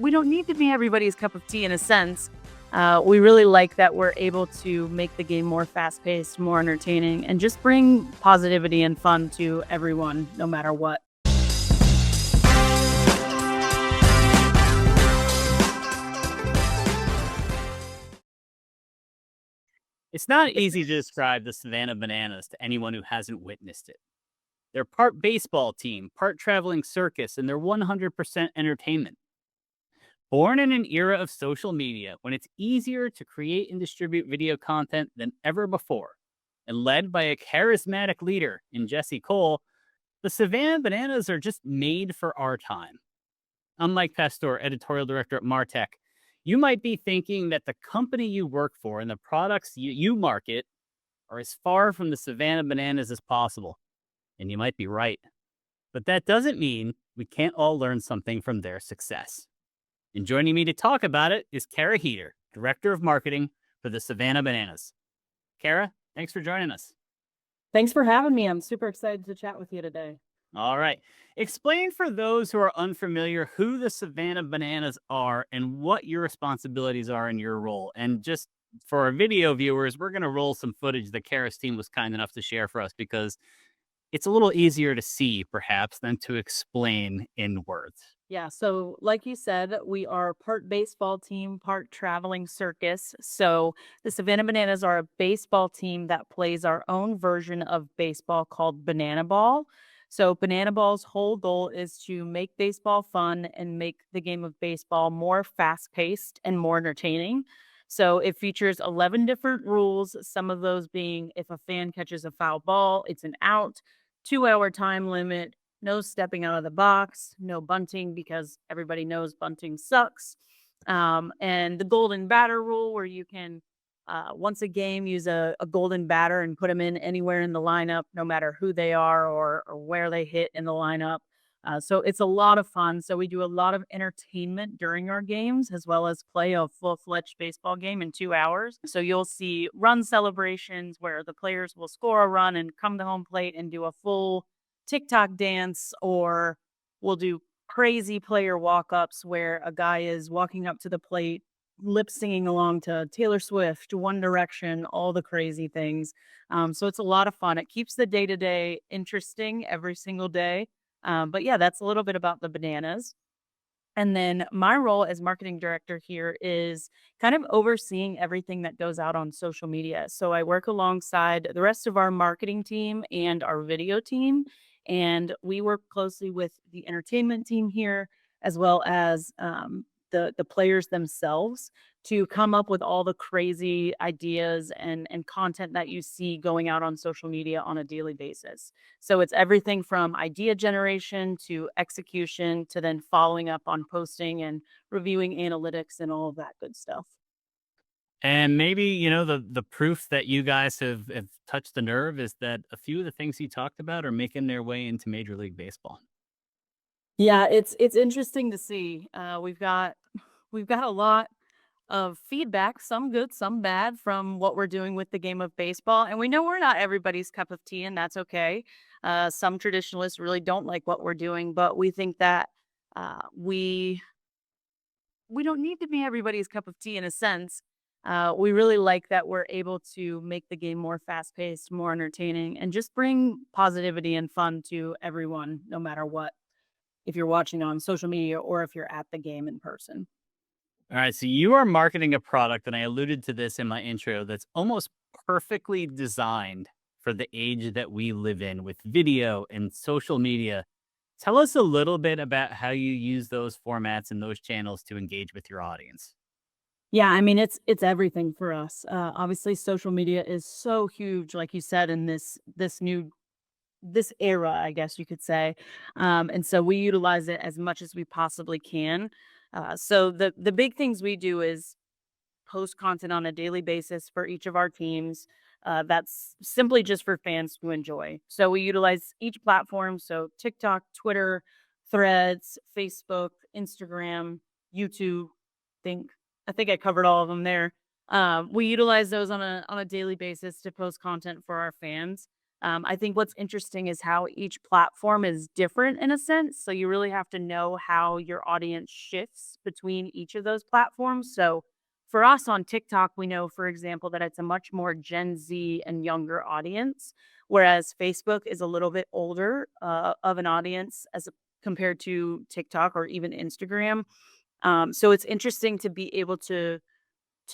we don't need to be everybody's cup of tea in a sense. We really like that we're able to make the game more fast-paced, more entertaining, and just bring positivity and fun to everyone, no matter what. It's not easy to describe the Savannah Bananas to anyone who hasn't witnessed it. They're part baseball team, part traveling circus, and they're 100% entertainment. Born in an era of social media when it's easier to create and distribute video content than ever before, and led by a charismatic leader in Jesse Cole, the Savannah Bananas are just made for our time. I'm Mike Pastore, editorial director at MarTech. You might be thinking that the company you work for and the products you market are as far from the Savannah Bananas as possible. And you might be right. But that doesn't mean we can't all learn something from their success. And joining me to talk about it is Kara Heater, Director of Marketing for the Savannah Bananas. Kara, thanks for joining us. Thanks for having me. I'm super excited to chat with you today. All right. Explain for those who are unfamiliar who the Savannah Bananas are and what your responsibilities are in your role. And just for our video viewers, we're going to roll some footage that Kara's team was kind enough to share for us because it's a little easier to see, perhaps, than to explain in words. Yeah, so like you said, we are part baseball team, part traveling circus. So the Savannah Bananas are a baseball team that plays our own version of baseball called Banana Ball. So Banana Ball's whole goal is to make baseball fun and make the game of baseball more fast-paced and more entertaining. So it features 11 different rules, some of those being if a fan catches a foul ball, it's an out, 2-hour time limit, no stepping out of the box, no bunting because everybody knows bunting sucks. And the golden batter rule where you can, once a game, use a golden batter and put them in anywhere in the lineup, no matter who they are or where they hit in the lineup. So it's a lot of fun. So we do a lot of entertainment during our games, as well as play a full-fledged baseball game in 2 hours. So you'll see run celebrations where the players will score a run and come to home plate and do a full TikTok dance, or we'll do crazy player walk-ups where a guy is walking up to the plate, lip singing along to Taylor Swift, One Direction, all the crazy things. So it's a lot of fun. It keeps the day-to-day interesting every single day. But yeah, that's a little bit about the Bananas. And then my role as marketing director here is kind of overseeing everything that goes out on social media. So I work alongside the rest of our marketing team and our video team, and we work closely with the entertainment team here, as well as the players themselves to come up with all the crazy ideas and content that you see going out on social media on a daily basis. So it's everything from idea generation to execution to then following up on posting and reviewing analytics and all of that good stuff. And maybe, the proof that you guys have touched the nerve is that a few of the things you talked about are making their way into Major League Baseball. Yeah, it's interesting to see. We've got a lot of feedback, some good, some bad, from what we're doing with the game of baseball. And we know we're not everybody's cup of tea, and that's okay. Some traditionalists really don't like what we're doing, but we think that we don't need to be everybody's cup of tea in a sense. We really like that we're able to make the game more fast-paced, more entertaining, and just bring positivity and fun to everyone, no matter what, if you're watching on social media or if you're at the game in person. All right, so you are marketing a product, and I alluded to this in my intro, that's almost perfectly designed for the age that we live in with video and social media. Tell us a little bit about how you use those formats and those channels to engage with your audience. Yeah, I mean, it's everything for us. Obviously, social media is so huge, like you said, in this era, I guess you could say. And so we utilize it as much as we possibly can. So the big things we do is post content on a daily basis for each of our teams. That's simply just for fans to enjoy. So we utilize each platform. So TikTok, Twitter, Threads, Facebook, Instagram, YouTube. Think I think I covered all of them there. We utilize those on a daily basis to post content for our fans. I think what's interesting is how each platform is different in a sense. So you really have to know how your audience shifts between each of those platforms. So for us on TikTok, we know, for example, that it's a much more Gen Z and younger audience, whereas Facebook is a little bit older of an audience compared to TikTok or even Instagram. So it's interesting to be able to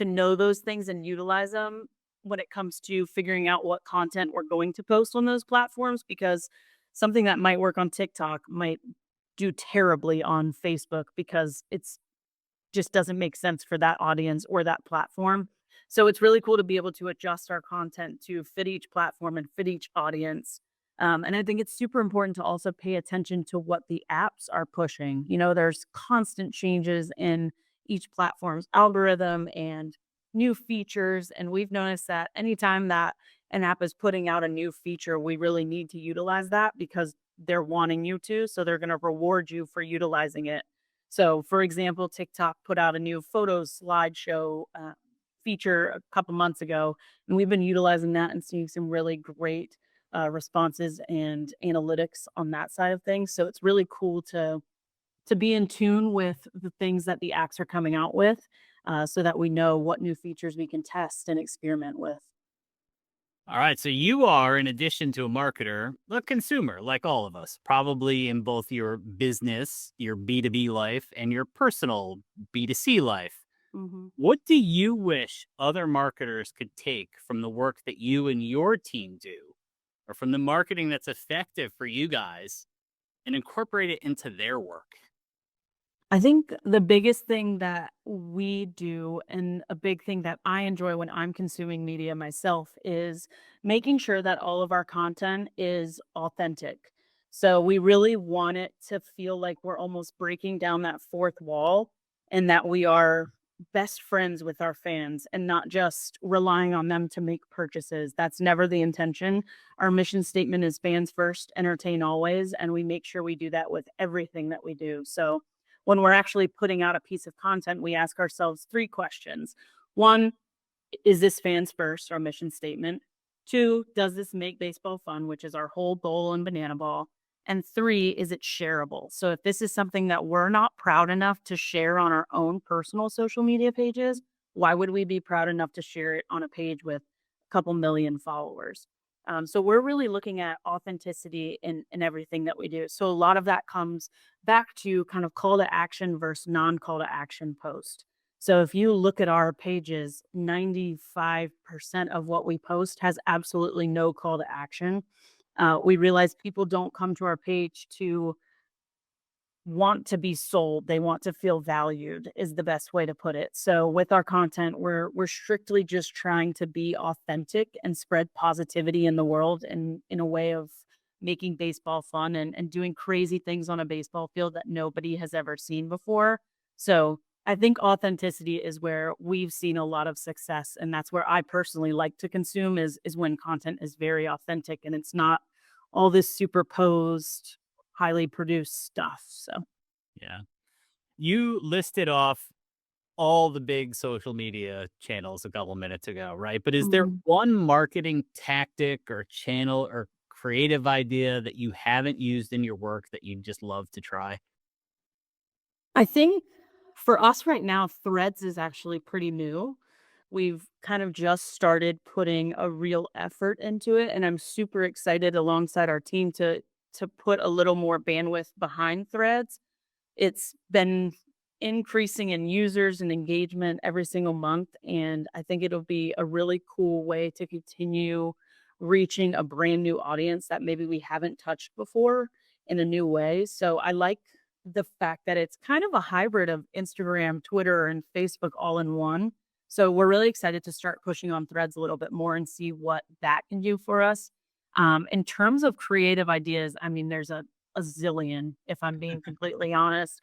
know those things and utilize them when it comes to figuring out what content we're going to post on those platforms, because something that might work on TikTok might do terribly on Facebook because it's just doesn't make sense for that audience or that platform. So it's really cool to be able to adjust our content to fit each platform and fit each audience. And I think it's super important to also pay attention to what the apps are pushing. You know, there's constant changes in each platform's algorithm and new features. And we've noticed that anytime that an app is putting out a new feature, we really need to utilize that because they're wanting you to. So they're going to reward you for utilizing it. So, for example, TikTok put out a new photos slideshow feature a couple months ago, and we've been utilizing that and seeing some really great responses and analytics on that side of things. So it's really cool to be in tune with the things that the apps are coming out with, so that we know what new features we can test and experiment with. All right. So you are, in addition to a marketer, a consumer like all of us, probably in both your business, your B2B life, and your personal B2C life. Mhm. What do you wish other marketers could take from the work that you and your team do, or from the marketing that's effective for you guys, and incorporate it into their work? I think the biggest thing that we do, and a big thing that I enjoy when I'm consuming media myself, is making sure that all of our content is authentic. So we really want it to feel like we're almost breaking down that fourth wall and that we are best friends with our fans and not just relying on them to make purchases. That's never the intention. Our mission statement is fans first, entertain always. And we make sure we do that with everything that we do. So, when we're actually putting out a piece of content, we ask ourselves 3 questions. 1, is this fans first, our mission statement? 2, does this make baseball fun, which is our whole goal in Banana Ball? And 3, is it shareable? So if this is something that we're not proud enough to share on our own personal social media pages, why would we be proud enough to share it on a page with a couple million followers? So we're really looking at authenticity in everything that we do. So a lot of that comes back to kind of call to action versus non call to action post. So if you look at our pages, 95% of what we post has absolutely no call to action. We realize people don't come to our page to want to be sold. They want to feel valued is the best way to put it. So with our content, we're strictly just trying to be authentic and spread positivity in the world and in a way of making baseball fun and doing crazy things on a baseball field that nobody has ever seen before. So I think authenticity is where we've seen a lot of success. And that's where I personally like to consume is when content is very authentic and it's not all this superposed, highly produced stuff. So Yeah. You listed off all the big social media channels a couple minutes ago, right? But is there mhm. one marketing tactic or channel or creative idea that you haven't used in your work that you'd just love to try? I think for us right now, Threads is actually pretty new. We've kind of just started putting a real effort into it, and I'm super excited alongside our team to put a little more bandwidth behind Threads. It's been increasing in users and engagement every single month, and I think it'll be a really cool way to continue reaching a brand new audience that maybe we haven't touched before in a new way. So I like the fact that it's kind of a hybrid of Instagram, Twitter, and Facebook all in one. So we're really excited to start pushing on Threads a little bit more and see what that can do for us. In terms of creative ideas, I mean, there's a zillion, if I'm being completely honest.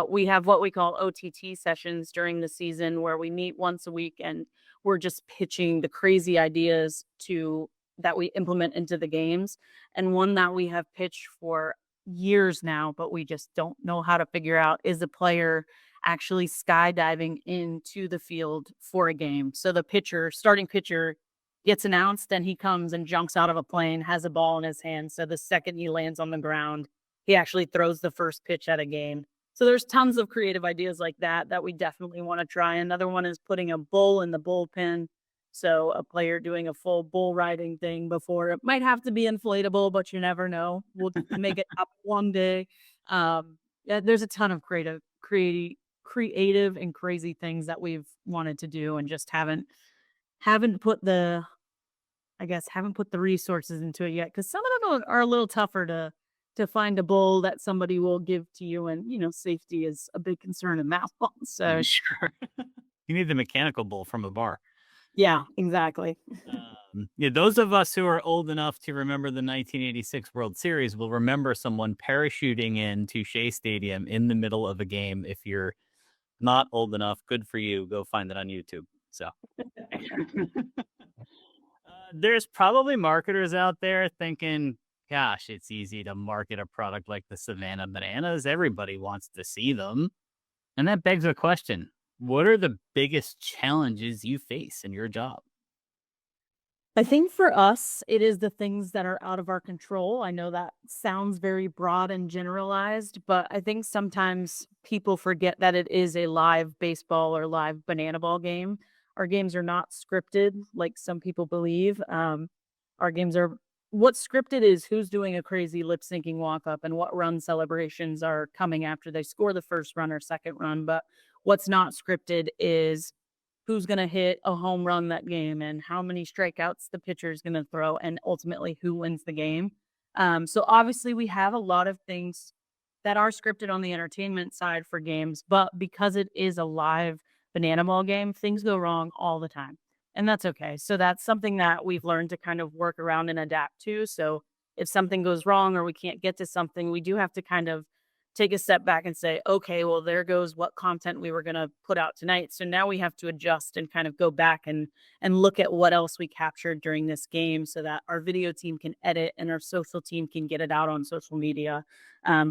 We have what we call OTT sessions during the season where we meet once a week and we're just pitching the crazy ideas to that we implement into the games. And one that we have pitched for years now, but we just don't know how to figure out is a player actually skydiving into the field for a game. So the pitcher, starting pitcher, gets announced and he comes and jumps out of a plane, has a ball in his hand. So the second he lands on the ground, he actually throws the first pitch at a game. So there's tons of creative ideas like that that we definitely want to try. Another one is putting a bull in the bullpen. So a player doing a full bull riding thing before. It might have to be inflatable, but you never know. We'll make it up one day. Yeah, there's a ton of creative and crazy things that we've wanted to do and just haven't put the I guess haven't put the resources into it yet, because some of them are a little tougher to find a bull that somebody will give to you, and safety is a big concern in that one. So Sure. You need the mechanical bull from a bar. yeah, exactly. Yeah, those of us who are old enough to remember the 1986 World Series will remember someone parachuting into Shea Stadium in the middle of a game. If you're not old enough, good for you. Go find it on YouTube. So there's probably marketers out there thinking, gosh, it's easy to market a product like the Savannah Bananas. Everybody wants to see them. And that begs a question. What are the biggest challenges you face in your job? I think for us, it is the things that are out of our control. I know that sounds very broad and generalized, but I think sometimes people forget that it is a live baseball or live banana ball game. Our games are not scripted like some people believe. Our games are what's scripted is who's doing a crazy lip syncing walk up and what run celebrations are coming after they score the first run or second run. But what's not scripted is who's going to hit a home run that game and how many strikeouts the pitcher is going to throw and ultimately who wins the game. So obviously we have a lot of things that are scripted on the entertainment side for games, but because it is a live banana ball game, things go wrong all the time. And that's okay. So that's something that we've learned to kind of work around and adapt to. So if something goes wrong or we can't get to something, we do have to kind of take a step back and say, okay, well, there goes what content we were going to put out tonight. So now we have to adjust and kind of go back and look at what else we captured during this game so that our video team can edit and our social team can get it out on social media,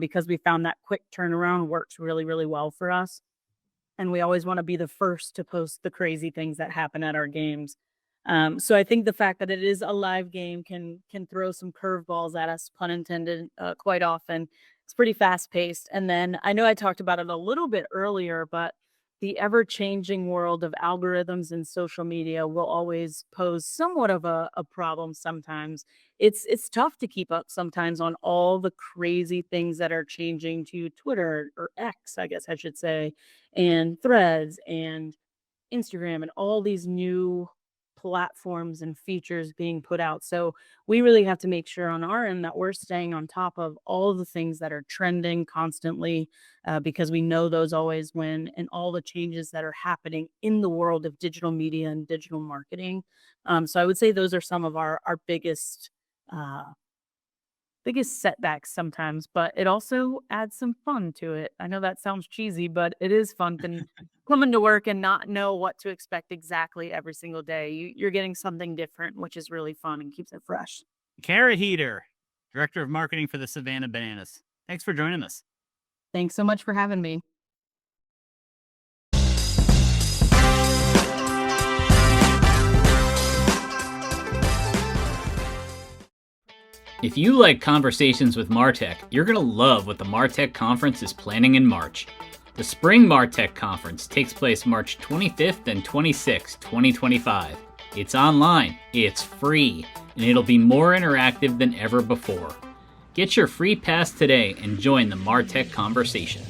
because we found that quick turnaround works really, really well for us. And we always want to be the first to post the crazy things that happen at our games. So I think the fact that it is a live game can throw some curveballs at us, pun intended, quite often. It's pretty fast paced. And then I know I talked about it a little bit earlier, but the ever changing world of algorithms and social media will always pose somewhat of a problem sometimes. It's tough to keep up sometimes on all the crazy things that are changing to Twitter or X, I guess I should say, and Threads and Instagram and all these new platforms and features being put out. So we really have to make sure on our end that we're staying on top of all the things that are trending constantly, because we know those always win and all the changes that are happening in the world of digital media and digital marketing. So I would say those are some of our uh, biggest setbacks sometimes, but it also adds some fun to it. I know that sounds cheesy, but it is fun to coming to work and not know what to expect exactly every single day. You're getting something different, which is really fun and keeps it fresh. Kara Heater, Director of Marketing for the Savannah Bananas. Thanks for joining us. Thanks so much for having me. If you like conversations with MarTech, you're going to love what the MarTech Conference is planning in March. The Spring MarTech Conference takes place March 25th and 26th, 2025. It's online, it's free, and it'll be more interactive than ever before. Get your free pass today and join the MarTech conversation.